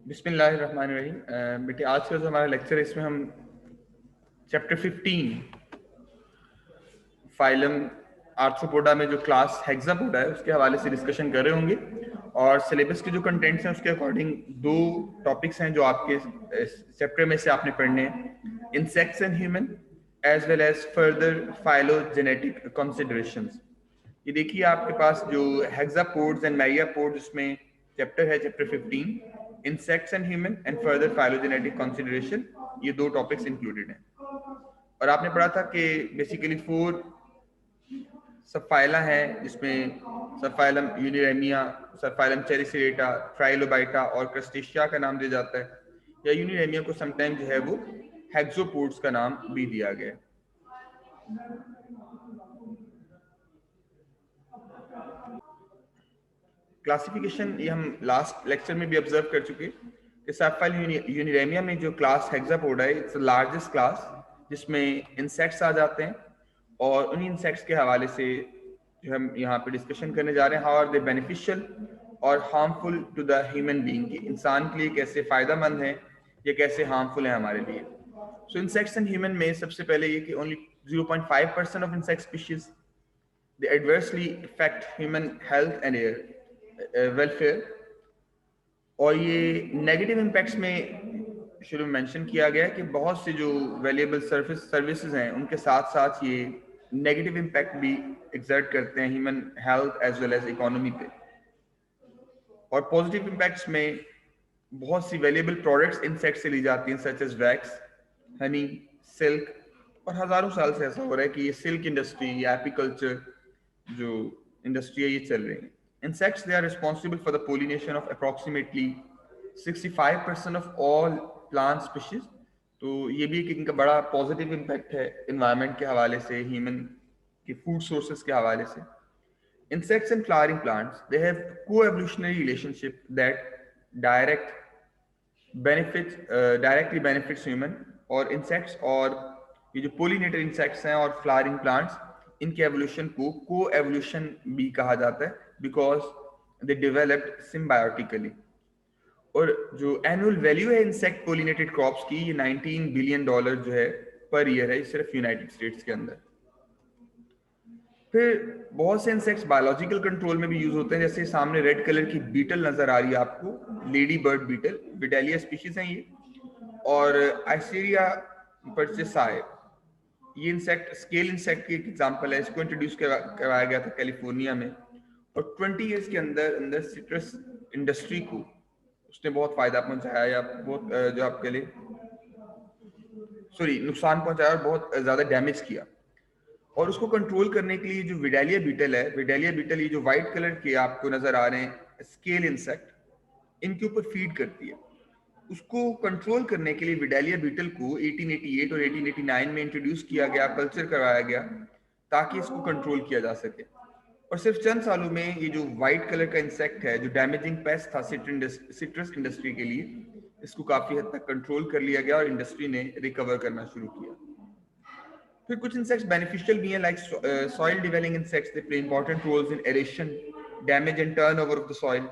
बिस्मिल्लाहिर्रहमानिर्रहीम। बेटे आज का जो हमारा लेक्चर है इसमें हम चैप्टर 15 फाइलम आर्थ्रोपोडा में जो क्लास हेक्सापोडा है उसके हवाले से डिस्कशन कर रहे होंगे और सिलेबस के जो कंटेंट्स हैं उसके अकॉर्डिंग दो टॉपिक्स हैं जो आपके चैप्टर में से आपने पढ़ने हैं, insects and human as well as further phylogenetic considerations. ये देखिए आपके पास जो हेक्सापोड्स एंड मेरियापोड्स उसमें चैप्टर है, chapter 15 insects and human and further phylogenetic consideration, ये दो टॉपिक्स इंक्लूडेड हैं। और आपने पढ़ा था कि बेसिकली 4 सबफाइला है, जिसमें सबफाइलम यूनिरेमिया, सबफाइलम चेरिसेरेटा, ट्राइलोबाइटा और क्रस्टेशिया का नाम दिया जाता है, या यूनिरेमिया को समटाइम जो है वो हेक्सोपोड्स का नाम भी दिया गया है। क्लासिफिकेशन ये हम लास्ट लेक्चर में भी ऑब्जर्व कर चुके कि सबफाइल यूनिरेमिया में जो क्लास हेक्सापोडा है इट्स द लार्जेस्ट क्लास जिसमें इंसेक्ट्स आ जाते हैं, और उन्हीं इंसेक्ट्स के हवाले से जो हम यहाँ पे डिस्कशन करने जा रहे हैं, हाउ आर दे बेनिफिशियल और harmful to the human being, कि इंसान के लिए कैसे फायदेमंद है या कैसे हार्मफुल है हमारे लिए। सो इंसेक्ट्स एंड ह्यूमन में सबसे पहले ये कि only 0.5% of insect species they adversely effect human health and air welfare, और ये नेगेटिव इम्पैक्ट्स में शुरू में मेंशन किया गया है कि बहुत से जो वैल्यूएबल सर्विसेज हैं उनके साथ साथ ये नेगेटिव इम्पैक्ट भी एक्सर्ट करते हैं human health as well as economy पे। और पॉजिटिव इम्पैक्ट्स में बहुत सी वैल्यूएबल प्रोडक्ट्स इंसेक्ट से ली जाती हैं, such as wax, honey, silk, और हजारों साल से ऐसा हो रहा है कि ये सिल्क इंडस्ट्री या एपीकल्चर जो इंडस्ट्री है ये चल रही है। Insects, they are responsible for the pollination of approximately 65% of all plant species. तो ये भी एक इनका बड़ा पॉजिटिव इम्पैक्ट है इन्वायरमेंट के हवाले से, ह्यूमन के फूड सोर्सेज के हवाले से। Insects and flowering plants, they have co-evolutionary relationship that direct directly benefits human। और insects और ये जो पोलिनेटर इंसेक्ट्स हैं और फ्लावरिंग प्लांट्स, इनके एवोल्यूशन को को एवोल्यूशन भी कहा जाता है बिकॉज दे डेवलप्ड सिम्बायोटिकली। और जो एनुअल वैल्यू है इंसेक्ट पोलिनेटेड क्रॉप्स की, ये 19 बिलियन डॉलर जो है पर ईयर है सिर्फ यूनाइटेड स्टेट्स के अंदर। फिर बहुत से इंसेक्ट्स बायोलॉजिकल कंट्रोल में भी यूज होते हैं, जैसे सामने रेड कलर की बीटल नजर आ रही है आपको, लेडी बर्ड बीटल, विडेलिया स्पीशीज है ये, और आइसेरिया परचेसाई, ये इंसेक्ट स्केल इंसेक्ट की एक एग्जांपल है। इसको इंट्रोड्यूस करवाया गया था कैलिफोर्निया में, और 20 इयर्स के अंदर अंदर सिट्रस इंडस्ट्री को उसने बहुत फायदा पहुंचाया, या बहुत जो आपके लिए नुकसान पहुंचाया और बहुत ज्यादा डैमेज किया। और उसको कंट्रोल करने के लिए जो विडेलिया बीटल है, विडेलिया बीटल ये जो व्हाइट कलर के आपको नजर आ रहे हैं स्केल इंसेक्ट, इनके ऊपर फीड करती है। उसको कंट्रोल करने के लिए विडेलिया बीटल को 1888 और 1889 में इंट्रोड्यूस किया गया, कल्चर करवाया गया ताकि इसको कंट्रोल किया जा सके। और सिर्फ चंद सालों में ये जो व्हाइट कलर का इंसेक्ट है जो डैमेजिंग पेस्ट था सिट्रस इंडस्ट्री के लिए, इसको काफी हद तक कंट्रोल कर लिया गया और इंडस्ट्री ने रिकवर करना शुरू किया। फिर कुछ इंसेक्ट्स बेनिफिशियल भी हैं, like soil dwelling insects, they play important roles in aeration, damage and turnover of the soil,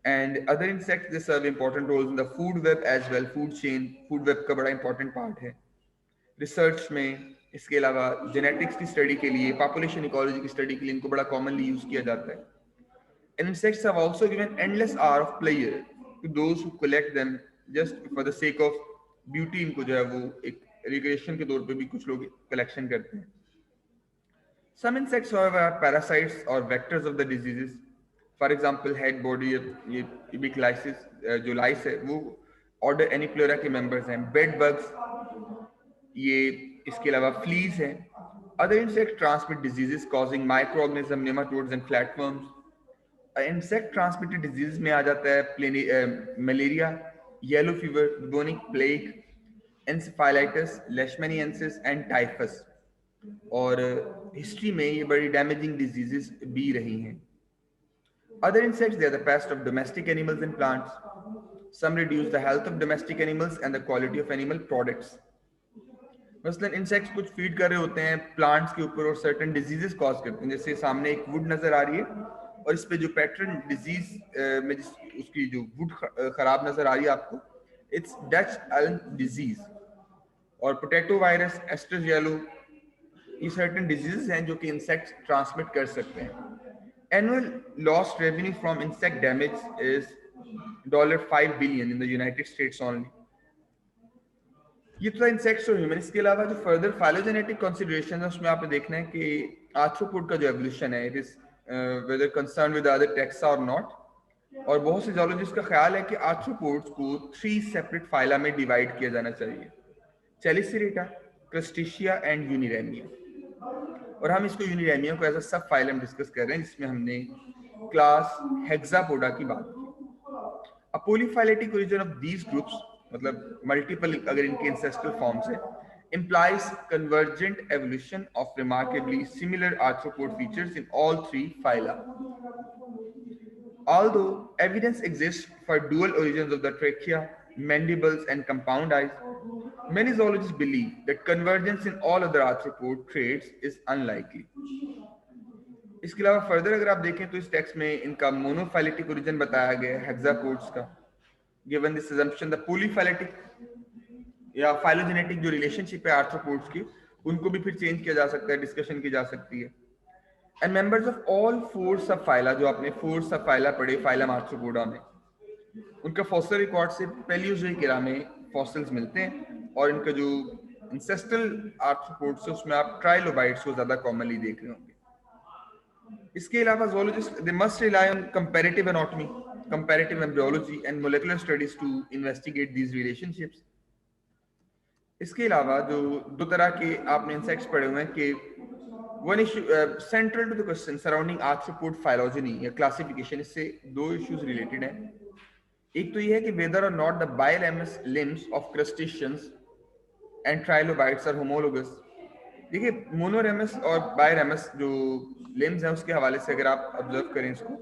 and other insects they serve important roles in the food web as well, food chain, food web का बड़ा important part है research में। इसके अलावा genetics की study के लिए, population ecology की स्टडी के लिए इनको बड़ा कॉमनली यूज किया जाता है। And insects have also given endless hour of pleasure to those who collect them just for the sake of beauty। इनको जो है वो एक रिक्रिएशन के तौर पे भी कुछ लोग कलेक्शन करते हैं। Some insects however are parasites or vectors of the diseases। For example head body, ये इबिक्लाइसिस जो लाइस है वो ऑर्डर एनिक्लोरा के मेंबर्स हैं। बेड बग्स, ये इसके अलावा फ्लीज हैं। Other insect transmit diseases causing micro organism, nematodes and flatworms. Insect transmitted disease में आ जाता है malaria, yellow fever, bubonic plague, encephalitis, leishmaniasis and typhus. और हिस्ट्री में ये बड़ी डैमेजिंग डिजीजेस भी रही हैं। Other insects, they are the pest of domestic animals and plants. Some reduce the health of domestic animals and the quality of animal products। मसलन insects कुछ feed कर रहे होते हैं प्लांट्स के ऊपर और सर्टेन डिजीजेस कॉज करते हैं। जैसे सामने एक वुड नजर आ रही है और इस पे जो पैटर्न डिजीज में उसकी जो वुड खराब नजर आ रही है आपको, इट्स डच एल्म डिजीज और पोटैटो वायरस, एस्टर येलो, ये सर्टेन डिजीजेस हैं जो कि इंसेक्ट्स ट्रांसमिट कर सकते हैं. Annual lost revenue from insect damage is $5 billion in the United States only. ये तो इंसेक्ट्स और ह्यूमन. इसके अलावा जो फर्दर फाइलोजेनेटिक कंसिडरेशन है उसमें आपने देखना है कि आर्थ्रोपोड का जो एवोल्यूशन है, it is whether concern with other taxa और नॉट. और बहुत से जोलॉजिस्ट का ख्याल है कि आर्थ्रोपोड्स को 3 सेपरेट फाइला में डिवाइड किया जाना चाहिए: चेलिसेरेटा, क्रस्टेशिया एंड यूनिरेमिया. और हम इसको यूनिरेमिया को एज अ सब फाइलम डिस्कस कर रहे हैं, जिसमें हमने क्लास हेक्सापोडा की बात की. A polyphyletic origin of these groups, मतलब मल्टीपल अगर इनके ancestral forms है, implies convergent evolution of remarkably similar arthropod features in all 3 phyla. Although evidence exists for dual origins of the trachea, mandibles, and compound eyes, many zoologists believe that convergence in all other arthropod traits is unlikely. इसके अलावा further अगर आप देखें तो इस text में इनका monophyletic origin बताया गया है हेक्सापोड्स का. Given this assumption, the polyphyletic या फाइलोजेनेटिक जो रिलेशनशिप है आर्थ्रोपोड्स की, उनको भी फिर चेंज किया जा सकता है, डिस्कशन की जा सकती है. एंड मेंबर्स ऑफ ऑल 4 सब फाइला, जो आपने 4 सब फाइला पढ़े फाइलम आर्थ्रोपोडा में, उनका फॉसिल रिकॉर्ड से पैलियोजोइक एरा में फॉसिल्स मिलते हैं. और इनका जो इंसेस्ट्रल आर्थ्रोपोड्स है उसमें आप ट्राइलोबाइट्स को ज्यादा कॉमनली देख रहे होंगे. इसके अलावा zoologists they must rely on comparative anatomy, comparative embryology and molecular studies to investigate these relationships. इसके अलावा जो दो तरह के आपने इंसेक्ट्स पढ़े हुए हैं कि one issue central to the question surrounding arthropod phylogeny या classification, इससे 2 issues related हैं. एक तो ये है कि whether or not the biramous limbs of crustaceans and trilobites are homologous. देखिए मोनोरेमस और बायरेमस जो लिम्स हैं उसके हवाले से अगर आप ऑब्जर्व करें इसको,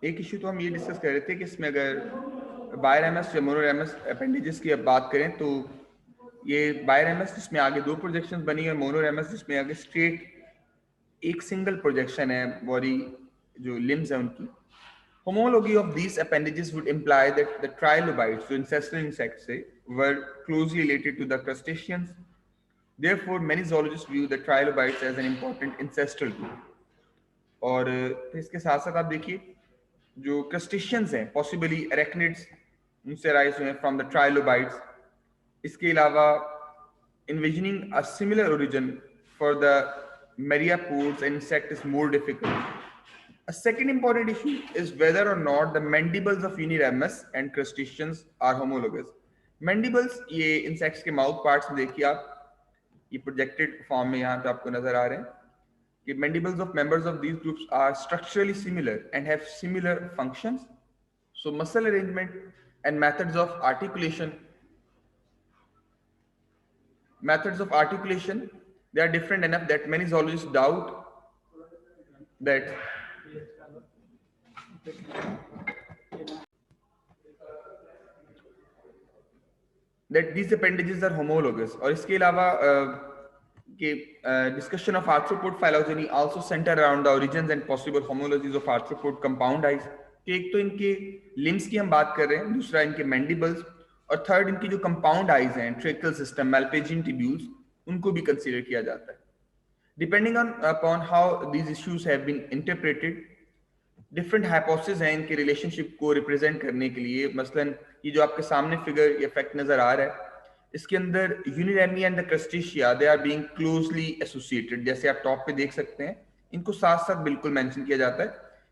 एक इश्यू तो हम ये डिस्कस कर रहे थे कि इसमें अगर बायरेमस या मोनोरेमस अपेंडेजेस की अब बात करें तो ये बायरेमस जिसमें आगे 2 प्रोजेक्शंस बनी है, मोनोरेमस जिसमें आगे स्ट्रेट एक सिंगल प्रोजेक्शन है बॉडी जो लिम्स है उनकी. Homology of these appendages would imply that the trilobites, so ancestral insects, were closely related to the crustaceans. Therefore, many zoologists view the trilobites as an important ancestral group. और इसके साथ साथ आप देखिए जो crustaceans हैं, possibly arachnids, उनसे rise हुए from the trilobites. इसके अलावा envisioning a similar origin for the myriapods and insect is more difficult. A second important issue is whether or not the mandibles of Unirammus and crustaceans are homologous. Mandibles ये insects के mouth parts में देखिए आप, ये projected form में यहाँ पे आपको नजर आ रहे हैं कि mandibles of members of these groups are structurally similar and have similar functions. So muscle arrangement and methods of articulation, they are different enough that many zoologists doubt that these appendages are homologous. और इसके अलावा कि discussion of arthropod phylogeny also center around the origins and possible homologies of arthropod compound eyes. कि एक तो इनके limbs की हम बात कर रहे हैं, दूसरा इनके mandibles, और थर्ड इनकी जो compound eyes हैं, tracheal system, Malpighian tubules, उनको भी consider किया जाता है. Depending upon how these issues have been interpreted, different hypothesis हैं इनके रिलेशनशिप को रिप्रेजेंट करने के लिए. मसलन ये जो आपके सामने फिगर ये फैक्ट नजर आ रहा है, इसके अंदर uniramia and the crustacea they are being closely associated. जैसे आप टॉप पे देख सकते हैं, इनको साथ साथ बिल्कुल मेंशन किया जाता है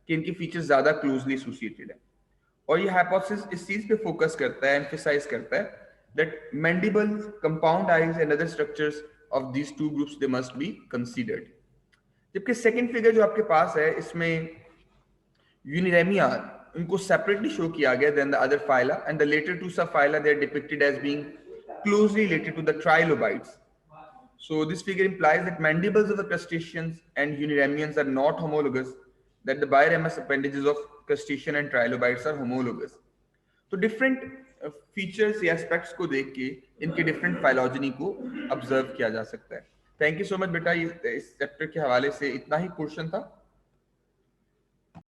कि इनकी फीचर्स ज्यादा क्लोजली एसोसिएटेड है. और ये हाइपोथेसिस इस चीज पे फोकस करता है, एम्फेसाइज करता है that mandibles, compound eyes and other structures of these two groups they must be considered. जबकि सेकंड फिगर जो आपके पास है इसमें Uniramia, उनको separately show किया गया than the other phyla, and the later two subphyla they are depicted as being closely related to the trilobites. So this figure implies that mandibles of the crustaceans and Uniramians are not homologous, that the biramous appendages of crustacean and trilobites are homologous. तो different features या aspects को देख के इनके different phylogeny को observe किया जा सकता है. थैंक यू सो मच बेटा, इस चैप्टर के हवाले से इतना ही पोर्शन था।